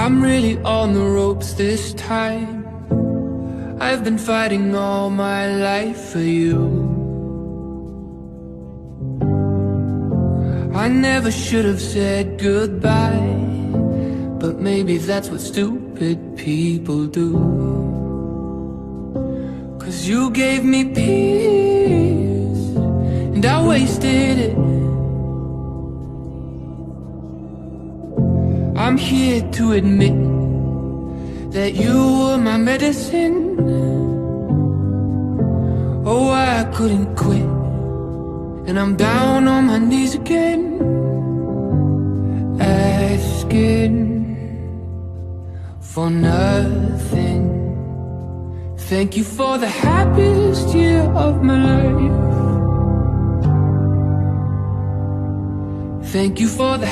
I'm really on the ropes this time. I've been fighting all my life for you. I never should have said goodbye, but maybe that's what stupid people do. 'Cause you gave me peace, and I wasted it. I'm here to admit that you were my medicine. Oh, I couldn't quit, and I'm down on my knees again, asking for nothing. Thank you for the happiest year of my life. Thank you for the